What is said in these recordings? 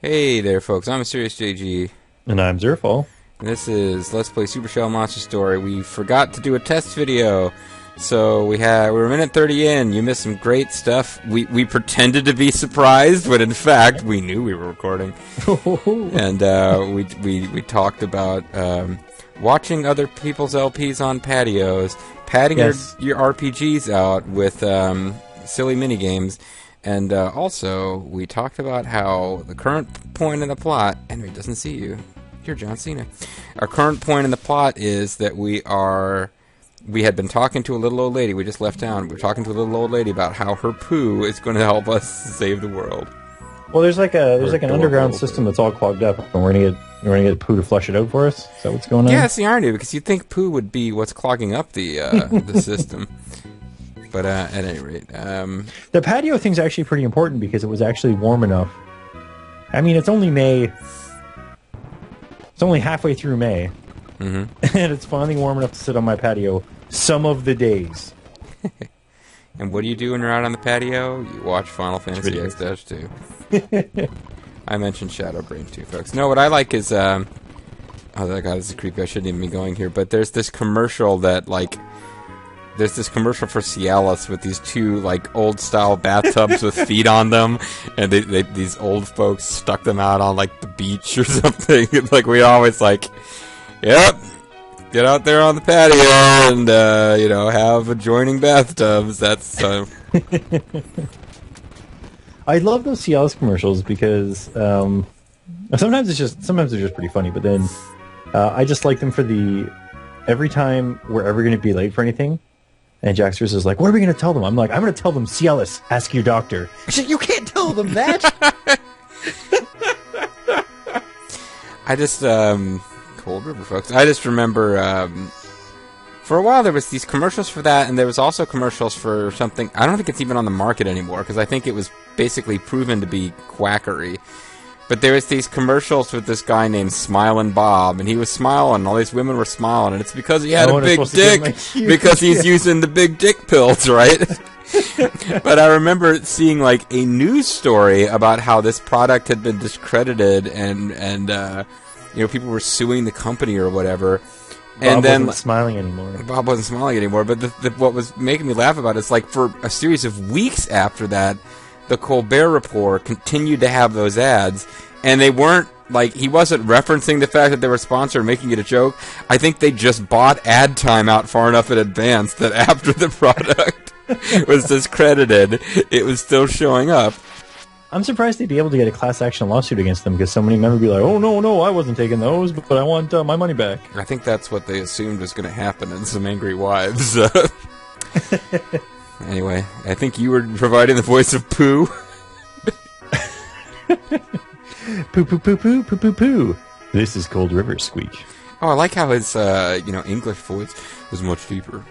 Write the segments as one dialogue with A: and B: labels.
A: Hey there, folks. I'm Serious JG.
B: And I'm Zerfall.
A: And this is Let's Play Super Shell Monster Story. We forgot to do a test video, so we were a minute 30 in. You missed some great stuff. We pretended to be surprised, but in fact, we knew we were recording. And we talked about watching other people's LPs on patios, padding your RPGs out with silly minigames. And also, we talked about how the current point in the plot... Henry doesn't see you. You're John Cena. Our current point in the plot is that we had been talking to a little old lady. We just left town. We were talking to a little old lady about how her poo is going to help us save the world.
B: Well, there's an underground system that's all clogged up, and we're gonna get poo to flush it out for us. Is that what's going on?
A: Yeah, it's the irony, because you'd think poo would be what's clogging up the the system. But at any rate...
B: the patio thing's actually pretty important because it was actually warm enough. I mean, it's only May. It's only halfway through May. Mm-hmm. And it's finally warm enough to sit on my patio some of the days.
A: And what do you do when you're out on the patio? You watch Final Fantasy X-2. I mentioned Shadowbrain too, folks. No, what I like is... oh, God, this is creepy. I shouldn't even be going here. But there's this commercial that, like... There's this commercial for Cialis with these two, like, old-style bathtubs with feet on them, and these old folks stuck them out on, like, the beach or something. Like, we always, like, yep, get out there on the patio and, have adjoining bathtubs. That's,
B: I love those Cialis commercials because, sometimes they're just pretty funny, but then, I just like them for every time we're ever going to be late for anything. And Jaxter's is like, what are we going to tell them? I'm like, I'm going to tell them Cialis, ask your doctor. She's like, you can't tell them that!
A: I just, Cold River, folks. I just remember, for a while there was these commercials for that, and there was also commercials for something, I don't think it's even on the market anymore, because I think it was basically proven to be quackery. But there was these commercials with this guy named Smilin' Bob, and he was smiling, and all these women were smiling, and it's because he had a big dick, because he's using the big dick pills, right? But I remember seeing, like, a news story about how this product had been discredited, and people were suing the company or whatever.
B: Bob wasn't smiling anymore.
A: Bob wasn't smiling anymore, but what was making me laugh about it is, like, for a series of weeks after that, the Colbert Report continued to have those ads, and they weren't, like, he wasn't referencing the fact that they were sponsored or making it a joke. I think they just bought ad time out far enough in advance that after the product was discredited, it was still showing up.
B: I'm surprised they'd be able to get a class action lawsuit against them, because so many men would be like, oh, no, I wasn't taking those, but I want my money back.
A: I think that's what they assumed was going to happen in some angry wives. Anyway, I think you were providing the voice of Pooh.
B: Poo, poo, poo, poo, poo, poo, poo. This is Cold River Squeak.
A: Oh, I like how his, English voice was much deeper.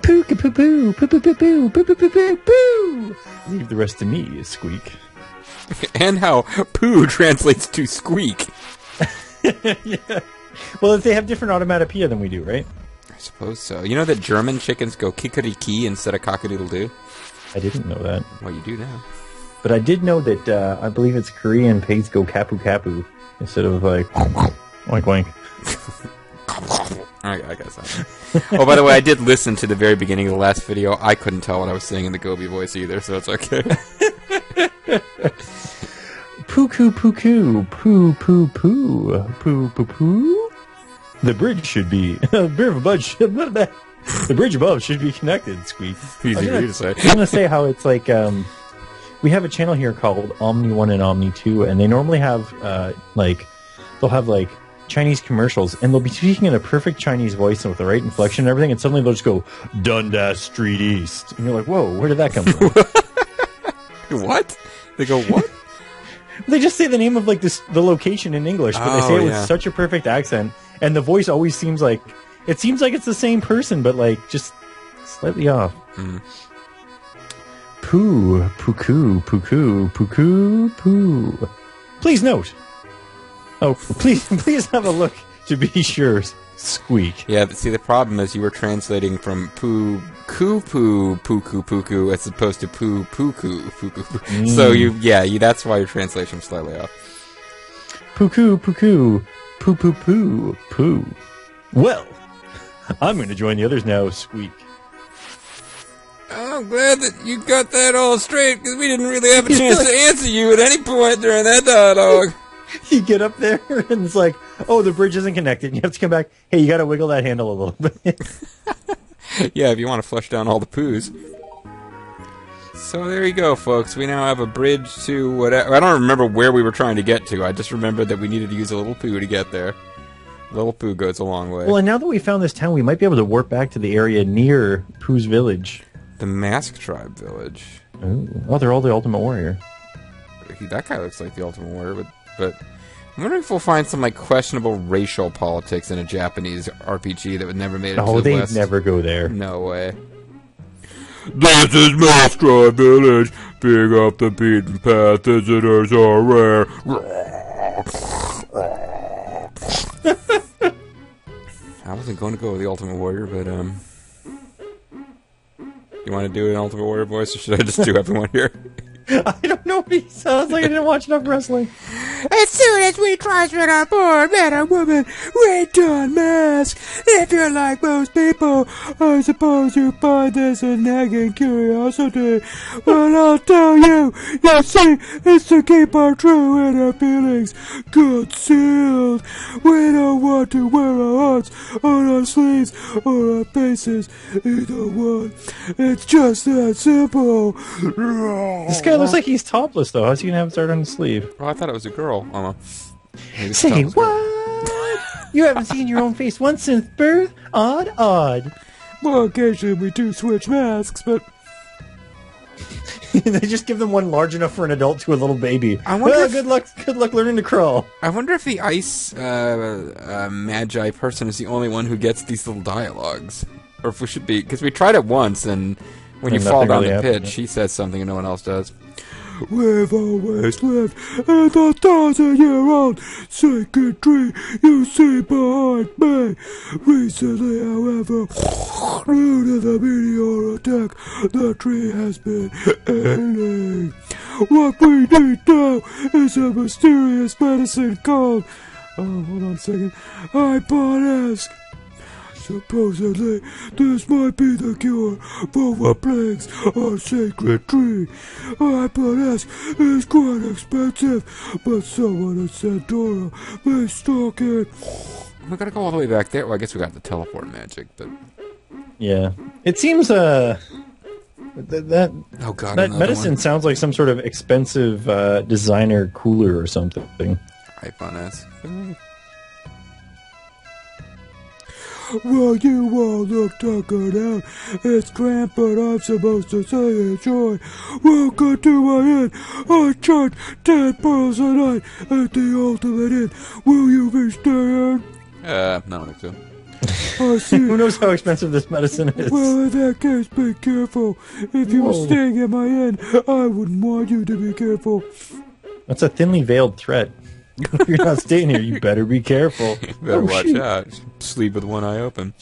B: Poo, poo, poo, poo, poo, poo, poo, poo, poo, poo, poo, poo. Leave the rest to me, Squeak.
A: And how Pooh translates to squeak.
B: Yeah. Well, if they have different onomatopoeia than we do, right?
A: I suppose so. You know that German chickens go kikeriki instead of cock-a-doodle-doo?
B: I didn't know that.
A: Well, you do now.
B: But I did know that I believe it's Korean pigs go kapu-kapu instead of like oink-oink.
A: I guess I know. Oh, by the way, I did listen to the very beginning of the last video. I couldn't tell what I was saying in the Gobi voice either, so it's okay.
B: Poo-coo, poo-coo, poo-poo-poo, poo-poo-poo. The bridge should be... the bridge above should be connected, Squeak.
A: Easy for you to say.
B: I'm going to say how it's like... we have a channel here called Omni 1 and Omni 2, and they normally have, they'll have, Chinese commercials, and they'll be speaking in a perfect Chinese voice and with the right inflection and everything, and suddenly they'll just go, Dundas Street East. And you're like, whoa, where did that come from?
A: What? They go, what?
B: They just say the name of, the location in English, but they say it with such a perfect accent, and the voice always seems like... It seems like it's the same person, but, just slightly off. Mm. Poo, poo-coo, poo-coo, poo-coo, poo. Please note. Oh, please have a look to be sure. Squeak.
A: Yeah, but see, the problem is you were translating from poo, puku, puku, as opposed to poo, puku. So that's why your translation was slightly off.
B: Puku, poo, poo. Well, I'm going to join the others now, Squeak.
A: I'm glad that you got that all straight, because we didn't really have a chance to answer you at any point during that dialogue.
B: You get up there, and it's like, oh, the bridge isn't connected. You have to come back. Hey, you got to wiggle that handle a little bit.
A: Yeah, if you want to flush down all the poos. So there you go, folks. We now have a bridge to whatever. I don't remember where we were trying to get to. I just remembered that we needed to use a little poo to get there. Little poo goes a long way.
B: Well, and now that we found this town, we might be able to warp back to the area near Pooh's village.
A: The Mask Tribe village.
B: Ooh. Oh, they're all the Ultimate Warrior.
A: That guy looks like the Ultimate Warrior, but I'm wondering if we'll find some questionable racial politics in a Japanese RPG that would never made it to the list.
B: Oh, they'd never go there.
A: No way. This is Mask Tribe Village. Pick up the beaten path. Visitors are rare. I wasn't going to go with the Ultimate Warrior, but you want to do an Ultimate Warrior voice, or should I just do everyone here?
B: I don't know what he sounds like. I didn't watch enough wrestling.
A: As soon as we transferred on board, man or woman, we don mask. If you're like most people, I suppose you find this a nagging curiosity. But I'll tell you, you see, it's to keep our true inner feelings concealed. We don't want to wear our hearts on our sleeves or our faces, either one. It's just that simple.
B: This guy looks like he's topless, though. How's he gonna have it on his sleeve?
A: Oh, I thought it was a girl.
B: Say what? You haven't seen your own face once since birth? Odd.
A: Well, occasionally we do switch masks, but
B: they just give them one large enough for an adult to a little baby.
A: I wonder
B: good luck learning to crawl.
A: I wonder if the ice magi person is the only one who gets these little dialogues, or if we should be, because we tried it once, and when you fall down the pit, she says something and no one else does. We've always lived in the 1,000-year-old sacred tree you see behind me. Recently, however, due to the meteor attack, the tree has been ailing. What we need now is a mysterious medicine called, hold on a second, Hypodesk. Supposedly, this might be the cure for what plagues our sacred tree. Hypodesk is quite expensive, but someone at Centaura may stock it. We gotta go all the way back there. Well, I guess we got the teleport magic, but
B: yeah, it seems that medicine
A: one
B: sounds like some sort of expensive designer cooler or something.
A: Hypodesk. Well, you all look tuckered out. It's cramped, but I'm supposed to say enjoy. Welcome to my inn. I charge 10 pearls a night at the Ultimate Inn. Will you be staying? I don't think so. I see.
B: Who knows how expensive this medicine is?
A: Well, in that case, be careful. If you were staying at my inn, I wouldn't want you to be careful.
B: That's a thinly veiled threat. If you're not staying here, you better be careful.
A: Better watch out. Sleep with one eye open.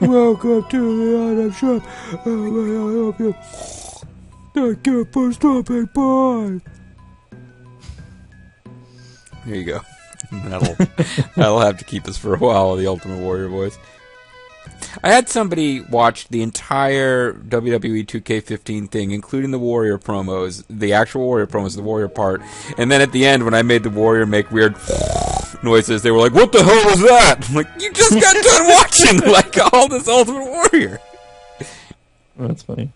A: Welcome to the item shop. How may I help you? Thank you for stopping by. Here you go. That'll have to keep us for a while, the Ultimate Warrior voice. I had somebody watch the entire WWE 2K15 thing, including the Warrior promos, the actual Warrior promos, the Warrior part, and then at the end, when I made the Warrior make weird noises, they were like, "What the hell was that?" I'm like, "You just got done watching all this Ultimate Warrior."
B: That's funny.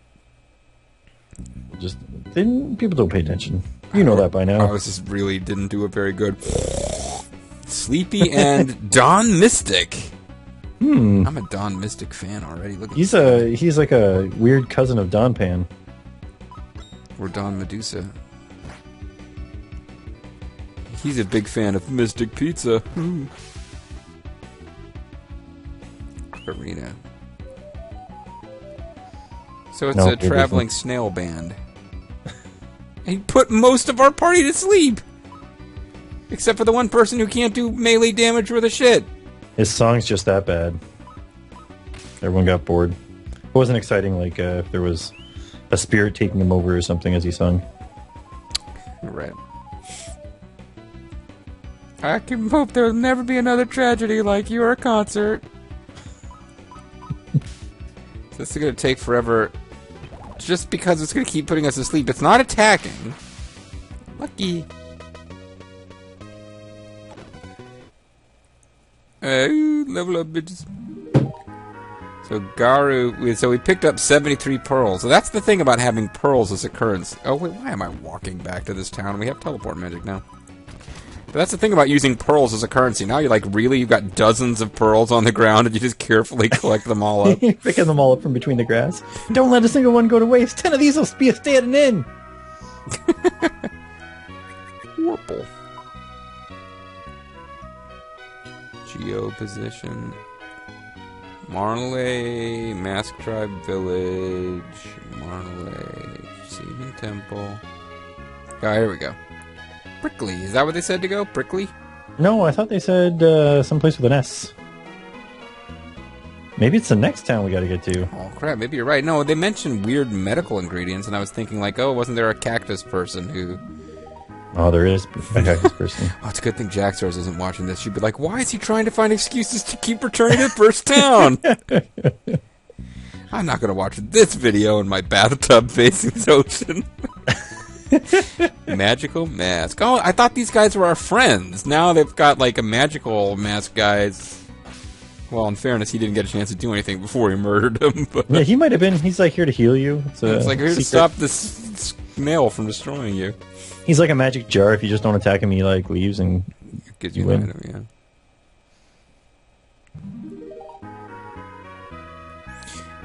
B: People don't pay attention. You know that by now.
A: I was just really didn't do it very good. Sleepy and Don Mystic. I'm a Don Mystic fan already. Look at
B: he's like a weird cousin of Don Pan.
A: Or Don Medusa. He's a big fan of Mystic Pizza. Arena. So it's a traveling snail band. He put most of our party to sleep! Except for the one person who can't do melee damage worth a shit.
B: His song's just that bad. Everyone got bored. It wasn't exciting like if there was a spirit taking him over or something as he sung.
A: Right. I can hope there'll never be another tragedy like your concert. This is going to take forever just because it's going to keep putting us to sleep. It's not attacking. Lucky. Level up, bitches. So Garu, so we picked up 73 pearls. So that's the thing about having pearls as a currency. Oh wait, why am I walking back to this town? We have teleport magic now. But that's the thing about using pearls as a currency. Now you've got dozens of pearls on the ground and you just carefully collect them all up.
B: Picking them all up from between the grass. Don't let a single one go to waste. 10 of these will be a standing in.
A: Warple. Geo position. Marley, Mask Tribe Village, Marley, Seaman Temple. Oh, here we go. Prickly. Is that what they said to go? Prickly?
B: No, I thought they said someplace with an S. Maybe it's the next town we gotta get to.
A: Oh, crap. Maybe you're right. No, they mentioned weird medical ingredients, and I was thinking, like, oh, wasn't there a cactus person who...
B: Oh, there is a cactus person.
A: Oh, it's a good thing Jaxars isn't watching this. She'd be like, why is he trying to find excuses to keep returning to the first town? I'm not going to watch this video in my bathtub facing the ocean. Magical mask. Oh, I thought these guys were our friends. Now they've got, like, a magical mask guys. Well, in fairness, he didn't get a chance to do anything before he murdered him. But
B: yeah, he might have been. He's, like, here to heal you.
A: It's like, here to stop this snail from destroying you.
B: He's like a magic jar. If you just don't attack him, he like leaves and
A: gives you an item,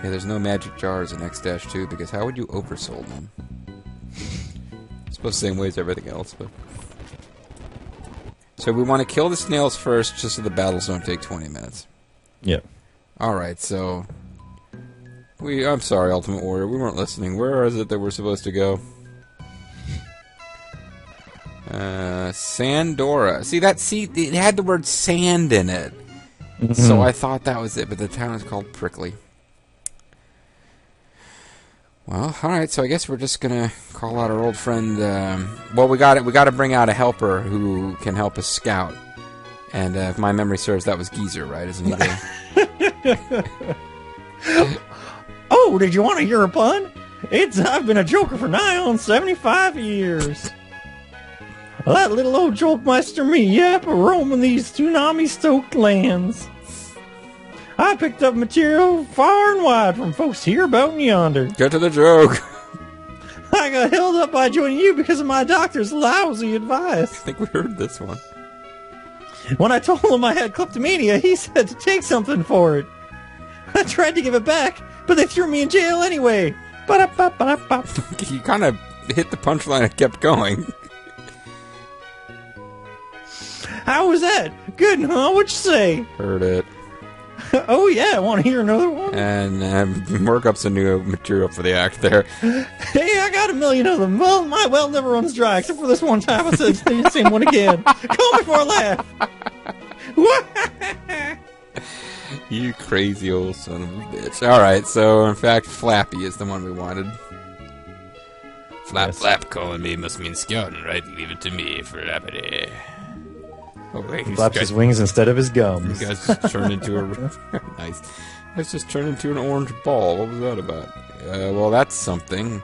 A: yeah, there's no magic jars in X-2 because how would you oversold them? I suppose the same way as everything else, but... So we want to kill the snails first just so the battles don't take 20 minutes.
B: Yeah.
A: Alright, so... I'm sorry, Ultimate Warrior, we weren't listening. Where is it that we're supposed to go? Sandora. See, it had the word sand in it. Mm-hmm. So I thought that was it, but the town is called Prickly. Well, alright, so I guess we're just gonna call out our old friend, well, we gotta bring out a helper who can help us scout. And, if my memory serves, that was Geezer, right? Isn't he there?
B: Oh, did you want to hear a pun? I've been a joker for nigh on 75 years. That little old jokemeister me, yep, roaming these tsunami-stoked lands. I picked up material far and wide from folks here about and yonder.
A: Get to the joke.
B: I got held up by joining you because of my doctor's lousy advice.
A: I think we heard this one.
B: When I told him I had kleptomania, he said to take something for it. I tried to give it back, but they threw me in jail anyway.
A: You kind of hit the punchline and kept going.
B: How was that? Good, huh? What'd you say?
A: Heard it.
B: Oh, yeah. Want to hear another one?
A: And work up some new material for the act there.
B: Hey, I got a million of them. Well, my well never runs dry, except for this one time I said the same one again. Call me for a laugh.
A: You crazy old son of a bitch. Alright, so in fact, Flappy is the one we wanted. Flap, yes. Flap calling me must mean scouting, right? Leave it to me, Flappity.
B: Oh, wait, he flaps his wings instead of his gums.
A: You guys just turned into a... Nice. Let's just turn into an orange ball. What was that about? Well, that's something.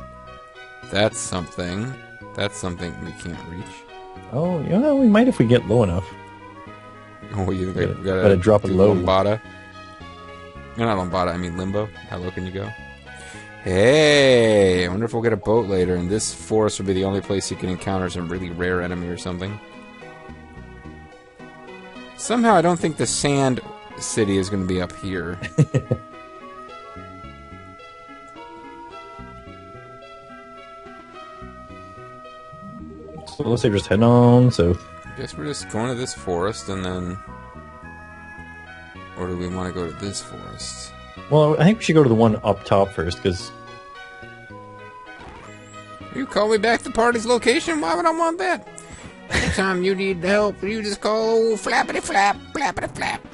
A: That's something. That's something we can't reach.
B: Oh, you know, we might if we get low enough.
A: Oh, you think we
B: gotta drop it low.
A: Lombada? No, not Lombada, I mean Limbo. How low can you go? Hey! I wonder if we'll get a boat later, and this forest will be the only place you can encounter some really rare enemy or something. Somehow I don't think the Sand City is going to be up here.
B: So let's say just head on south.
A: I guess we're just going to this forest and then... Or do we want to go to this forest?
B: Well, I think we should go to the one up top first, because...
A: You call me back the party's location? Why would I want that? Anytime you need help, you just call old Flappity Flap, Flappity Flap.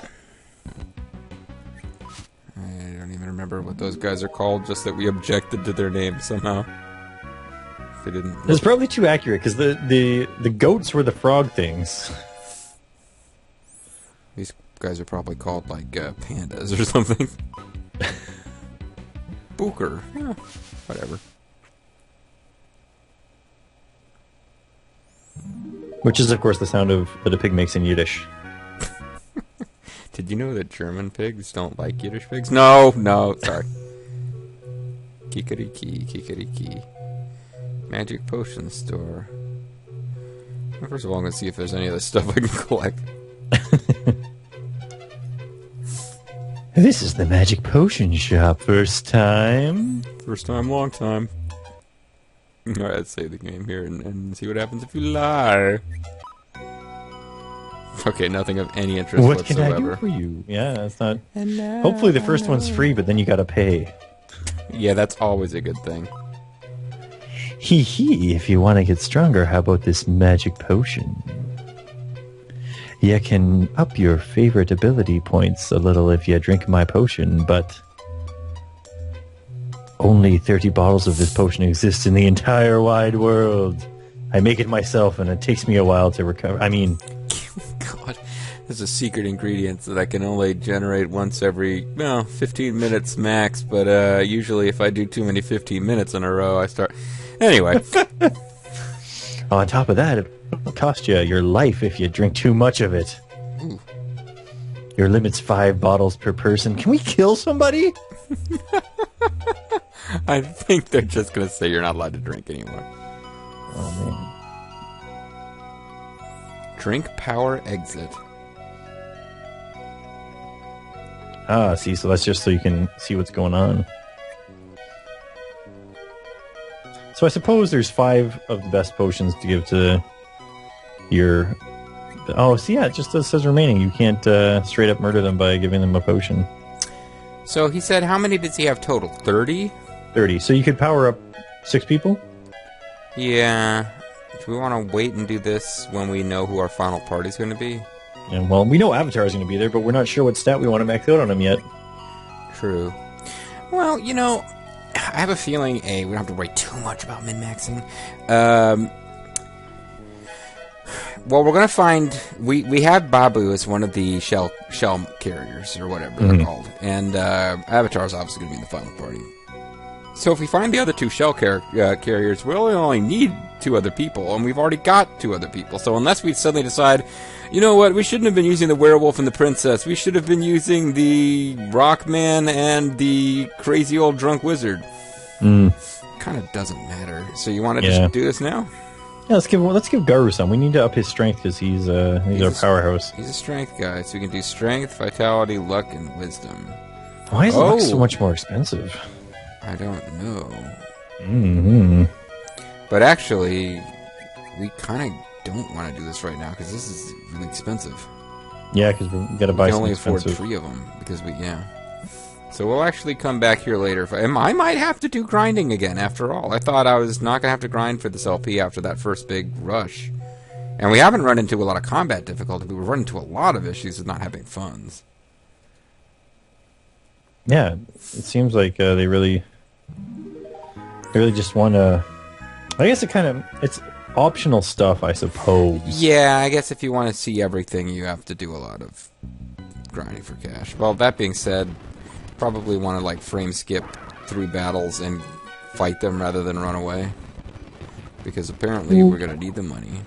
A: remember what those guys are called, just that we objected to their name somehow. They didn't.
B: It's probably too accurate because the goats were the frog things.
A: These guys are probably called like pandas or something. Booker, yeah, whatever.
B: Which is, of course, the sound that a pig makes in Yiddish.
A: Did you know that German pigs don't like Yiddish pigs? No, sorry. Kikariki, kikariki. Magic potion store. Well, first of all, I'm going to see if there's any other stuff I can collect.
B: This is the magic potion shop. First time?
A: First time, long time. Alright, let's save the game here and see what happens if you lie. Okay, nothing of any interest
B: What
A: whatsoever.
B: can I do for you? Yeah, it's not... Hopefully the first one's free, but then you gotta pay.
A: Yeah, that's always a good thing.
B: Hee hee, if you want to get stronger, how about this magic potion? You can up your favorite ability points a little if you drink my potion, but only 30 bottles of this potion exist in the entire wide world. I make it myself, and it takes me a while to recover. I mean...
A: God, there's a secret ingredient that I can only generate once every, 15 minutes max, but usually if I do too many 15 minutes in a row, I start... Anyway.
B: On top of that, it'll cost you your life if you drink too much of it.
A: Ooh.
B: Your limit's 5 bottles per person. Can we kill somebody?
A: I think they're just going to say you're not allowed to drink anymore.
B: Oh, man.
A: Drink power exit.
B: Ah, see, so that's just so you can see what's going on. So I suppose there's 5 of the best potions to give to your... Oh, see, yeah, it just says remaining. You can't straight up murder them by giving them a potion.
A: So he said, how many does he have total? 30?
B: 30. So you could power up 6 people?
A: Yeah. Do we want to wait and do this when we know who our final party's going to be?
B: And, well, we know Avatar's going to be there, but we're not sure what stat we want to max out on him yet.
A: True. Well, you know... I have a feeling, we don't have to worry too much about min-maxing. Well, we're going to find... We have Babu as one of the shell carriers, or whatever they're called. And Avatar's obviously going to be in the final party. So if we find the other 2 shell carriers, we only need 2 other people, and we've already got 2 other people. So unless we suddenly decide, you know what, we shouldn't have been using the werewolf and the princess. We should have been using the Rockman and the crazy old drunk wizard. Kind of doesn't matter. So you want to just do this now?
B: Yeah, let's give Garu some. We need to up his strength because he's our powerhouse.
A: He's a strength guy, so we can do strength, vitality, luck, and wisdom.
B: Why is luck so much more expensive?
A: I don't know.
B: Mm-hmm.
A: But actually, we kind of don't want to do this right now because this is really expensive.
B: Yeah, because we got to buy some expensive.
A: We can only afford 3 of them because So we'll actually come back here later. I might have to do grinding again after all. I thought I was not going to have to grind for this LP after that first big rush. And we haven't run into a lot of combat difficulty. We've run into a lot of issues with not having funds.
B: Yeah, it seems like they really just want to... I guess it's optional stuff, I suppose.
A: Yeah, I guess if you want to see everything, you have to do a lot of grinding for cash. Well, that being said, probably want to like frame skip through battles and fight them rather than run away. Because apparently we're going to need the money.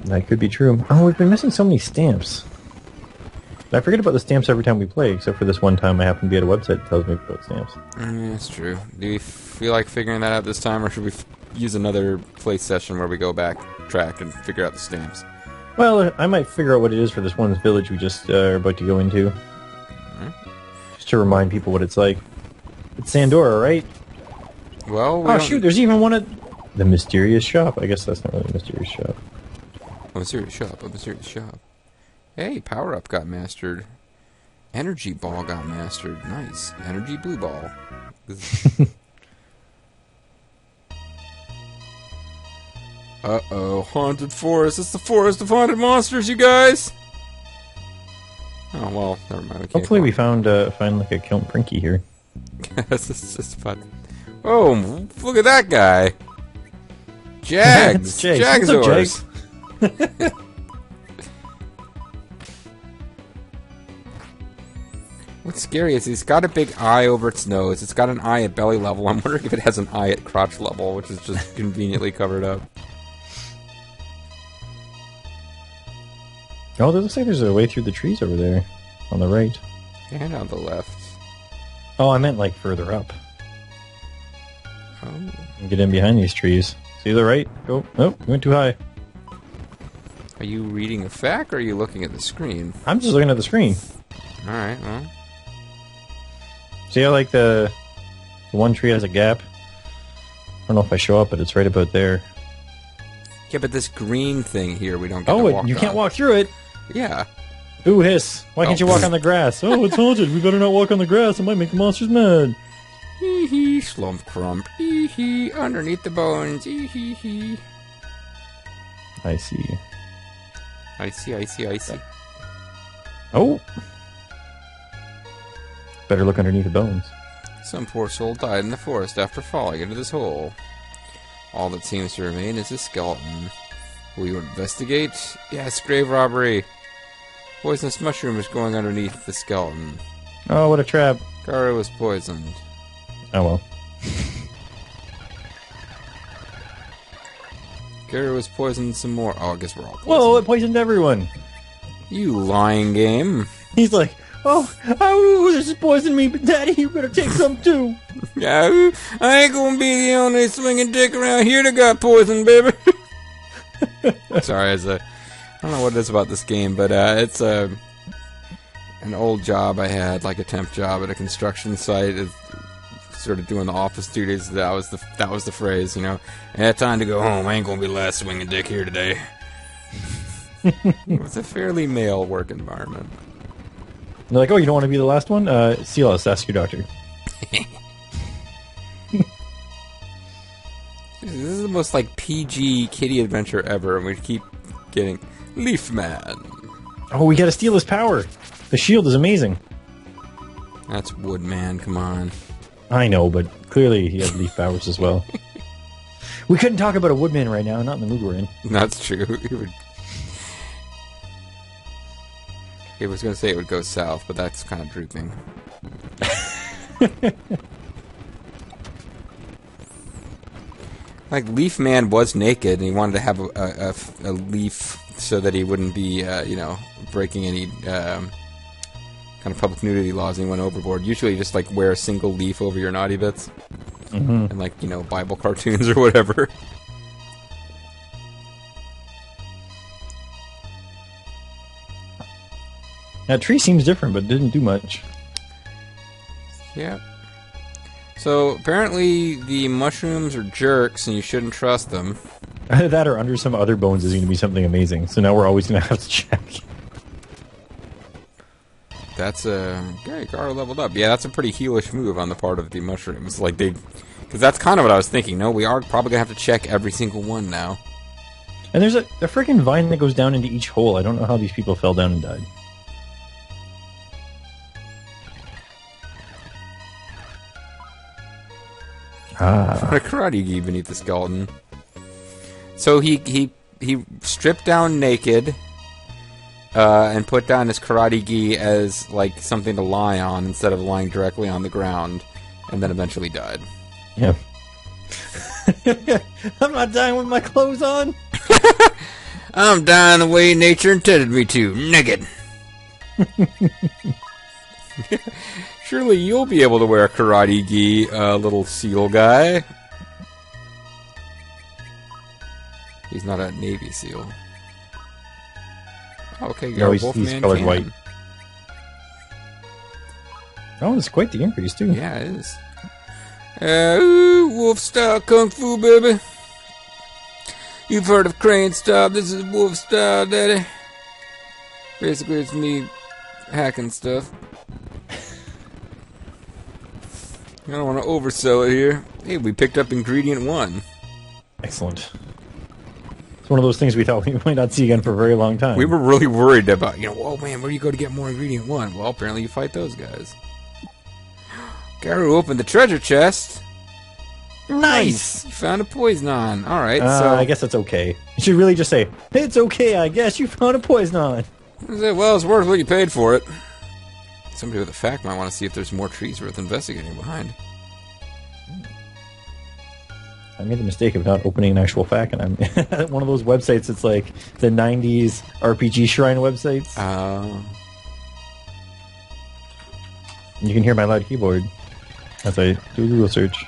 B: That could be true. Oh, we've been missing so many stamps. I forget about the stamps every time we play, except for this one time I happen to be at a website that tells me about stamps.
A: That's true. Do you feel like figuring that out this time, or should we use another play session where we go back, track, and figure out the stamps?
B: Well, I might figure out what it is for this one village we just are about to go into. Just to remind people what it's like. It's Sandora, right?
A: Well,
B: oh shoot, there's even one at the mysterious shop. I guess that's not really a mysterious shop.
A: A mysterious shop, a mysterious shop. Hey, Power Up got mastered. Energy Ball got mastered. Nice. Energy Blue Ball. Uh-oh. Haunted Forest. It's the Forest of Haunted Monsters, you guys! Oh, well, never mind.
B: Hopefully we find like a Count Prinky here.
A: This is just fun. Oh, look at that guy. Jags. Jagsaurs. What's scary is he's got a big eye over its nose. It's got an eye at belly level. I'm wondering if it has an eye at crotch level, which is just conveniently covered up.
B: Oh, there looks like there's a way through the trees over there. On the right.
A: And on the left.
B: Oh, I meant like further up.
A: Oh.
B: And get in behind these trees. See the right? Go. Oh, you went too high.
A: Are you reading a fact, or are you looking at the screen?
B: I'm just looking at the screen.
A: Alright, well.
B: See how like the one tree has a gap? I don't know if I show up, but it's right about there.
A: Yeah, but this green thing here, we don't get to walk
B: you
A: on.
B: can't walk through it.
A: Yeah.
B: Ooh, hiss. Why can't you walk on the grass? Oh, it's haunted. We better not walk on the grass. It might make the monsters mad.
A: Hee hee, slump crump. Hee hee, underneath the bones. Hee hee hee.
B: I see.
A: I see.
B: Oh! Better look underneath the bones.
A: Some poor soul died in the forest after falling into this hole. All that seems to remain is a skeleton. Will you investigate? Yes, grave robbery. Poisonous mushroom is growing underneath the skeleton.
B: Oh, what a trap.
A: Garu was poisoned.
B: Oh well.
A: Garu was poisoned some more. Oh, I guess we're all poisoned.
B: Whoa, it poisoned everyone.
A: You lying game.
B: He's like, oh, this is poisoning me, but Daddy, you better take some too.
A: Yeah, I ain't gonna be the only swinging dick around here that got poisoned, baby. Sorry, I don't know what it is about this game, but it's an old job I had, like a temp job at a construction site. Sort of doing the office duties. That was the phrase, you know. I had time to go home. I ain't gonna be the last swinging dick here today. It was a fairly male work environment.
B: They're like, oh, you don't want to be the last one? CLS, ask your doctor.
A: This is the most like PG kitty adventure ever, and we keep getting Leaf Man.
B: Oh, we gotta steal his power. The shield is amazing.
A: That's Woodman. Come on.
B: I know, but clearly he has leaf powers as well. We couldn't talk about a woodman right now, not in the mood we're in.
A: That's true. He was going to say it would go south, but that's kind of drooping. Like, Leaf Man was naked, and he wanted to have a leaf so that he wouldn't be, breaking any kind of public nudity laws, and he went overboard. Usually you just, like, wear a single leaf over your naughty bits.
B: Mm-hmm.
A: And, like, Bible cartoons or whatever.
B: That tree seems different, but didn't do much.
A: Yeah. So, apparently the mushrooms are jerks, and you shouldn't trust them.
B: Either that or under some other bones is going to be something amazing, so now we're always going to have to check.
A: That's okay, Garu leveled up. Yeah, that's a pretty heelish move on the part of the mushrooms. Like, because that's kind of what I was thinking. No, we are probably going to have to check every single one now. And
B: there's a freaking vine that goes down into each hole. I don't know how these people fell down and died.
A: A karate gi beneath the skeleton. So he stripped down naked, and put down his karate gi as like something to lie on instead of lying directly on the ground, and then eventually died.
B: Yeah. I'm not dying with my clothes on.
A: I'm dying the way nature intended me to, naked. Surely you'll be able to wear a karate gi, little seal guy. He's not a Navy SEAL. Okay,
B: no, he's colored white. Oh, it's quite the increase, too.
A: Yeah, it is. Wolf style kung fu, baby. You've heard of crane style. This is wolf style, daddy. Basically, it's me hacking stuff. I don't want to oversell it here. Hey, we picked up ingredient 1.
B: Excellent. It's one of those things we thought we might not see again for a very long time.
A: We were really worried about, oh man, where do you go to get more ingredient 1? Well, apparently you fight those guys. Garu opened the treasure chest.
B: Nice!
A: You found a Poisonon. Alright,
B: I guess that's okay. You should really just say, it's okay, I guess you found a Poisonon.
A: Well, it's worth what you paid for it. Somebody with a fact might want to see if there's more trees worth investigating behind.
B: I made the mistake of not opening an actual fact, and I'm one of those websites. It's like the 90s RPG Shrine websites. You can hear my loud keyboard as I do a Google search.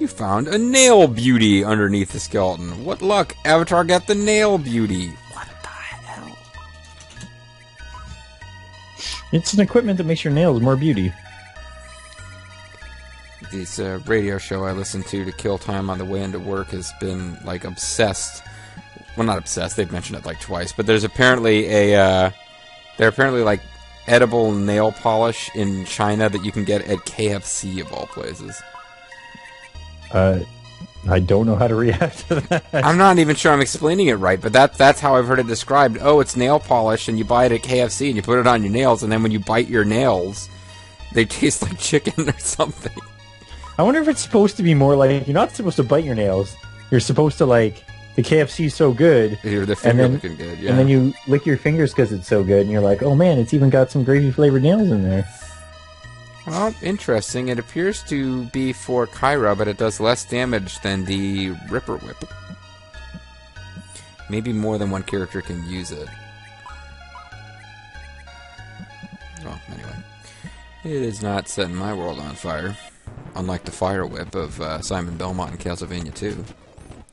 A: You found a nail beauty underneath the skeleton. What luck! Avatar got the nail beauty. What the hell?
B: It's an equipment that makes your nails more beauty.
A: This radio show I listen to kill time on the way into work has been like obsessed. Well, not obsessed. They've mentioned it like twice, but there's apparently they're apparently like edible nail polish in China that you can get at KFC of all places.
B: I don't know how to react to that.
A: I'm not even sure I'm explaining it right, but that's how I've heard it described. Oh, it's nail polish, and you buy it at KFC, and you put it on your nails, and then when you bite your nails, they taste like chicken or something.
B: I wonder if it's supposed to be more like, you're not supposed to bite your nails. You're supposed to, like, the KFC's so good.
A: You're the finger looking good, yeah.
B: And then you lick your fingers because it's so good, and you're like, oh man, it's even got some gravy-flavored nails in there.
A: Well, interesting. It appears to be for Kyra, but it does less damage than the Ripper Whip. Maybe more than one character can use it. Well, anyway. It is not setting my world on fire. Unlike the Fire Whip of Simon Belmont in Castlevania 2.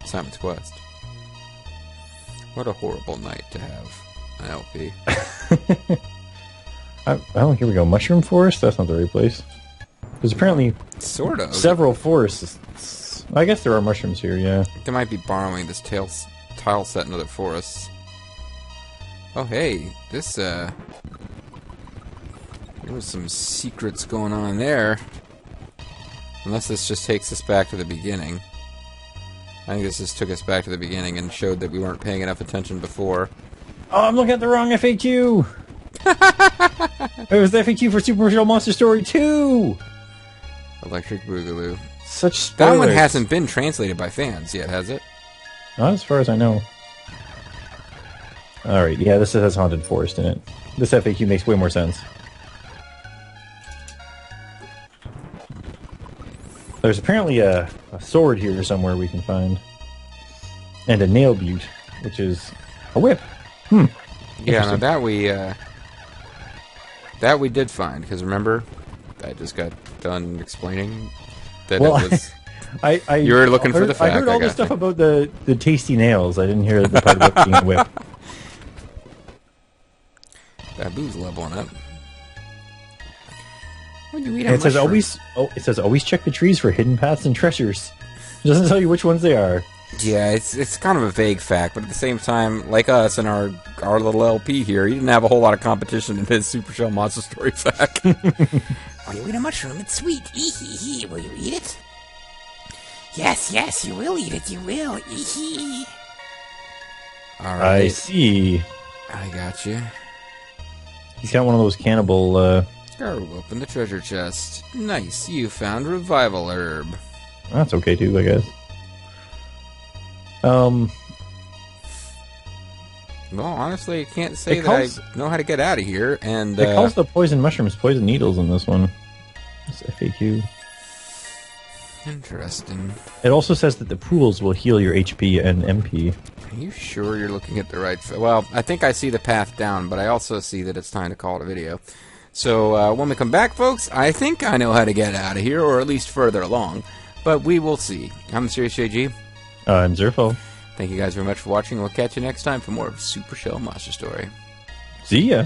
A: Simon's Quest. What a horrible night to have an LP.
B: Oh, here we go. Mushroom Forest? That's not the right place. There's apparently
A: sort of
B: several forests. I guess there are mushrooms here, yeah.
A: They might be borrowing this tile set in other forests. Oh, hey. This, there was some secrets going on there. Unless this just takes us back to the beginning. I think this just took us back to the beginning and showed that we weren't paying enough attention before.
B: Oh, I'm looking at the wrong FAQ! It was the FAQ for Super Shell Monster Story 2!
A: Electric Boogaloo.
B: Such spoilers.
A: That one hasn't been translated by fans yet, has it?
B: Not as far as I know. Alright, yeah, this has Haunted Forest in it. This FAQ makes way more sense. There's apparently a sword here somewhere we can find. And a nail butte, which is a whip.
A: Yeah, no, that we did find, because remember, I just got done explaining that it was... you were looking for the fact.
B: I heard all the stuff about the tasty nails. I didn't hear the part about being a whip.
A: Babu's leveling up. When you eat
B: it says always check the trees for hidden paths and treasures. It doesn't tell you which ones they are.
A: Yeah, it's kind of a vague fact, but at the same time, like us and our little LP here, he didn't have a whole lot of competition in his Super Shell Monster Story fact.
C: When you eat a mushroom, it's sweet. Ee-hee-hee. Will you eat it? Yes, yes, you will eat it. You will. Ee-hee.
A: All right.
B: I see.
A: I got you.
B: He's got one of those cannibal...
A: Go open the treasure chest. Nice, you found Revival Herb.
B: That's okay too, I guess.
A: Well, honestly, I can't say that I know how to get out of here, and...
B: It calls the poison mushrooms poison needles in this one. It's FAQ.
A: Interesting.
B: It also says that the pools will heal your HP and MP.
A: Are you sure you're looking at the right... Well, I think I see the path down, but I also see that it's time to call it a video. So, when we come back, folks, I think I know how to get out of here, or at least further along. But we will see. I'm Serious JG.
B: I'm Zerfo.
A: Thank you guys very much for watching. We'll catch you next time for more of Super Shell Monster Story.
B: See ya!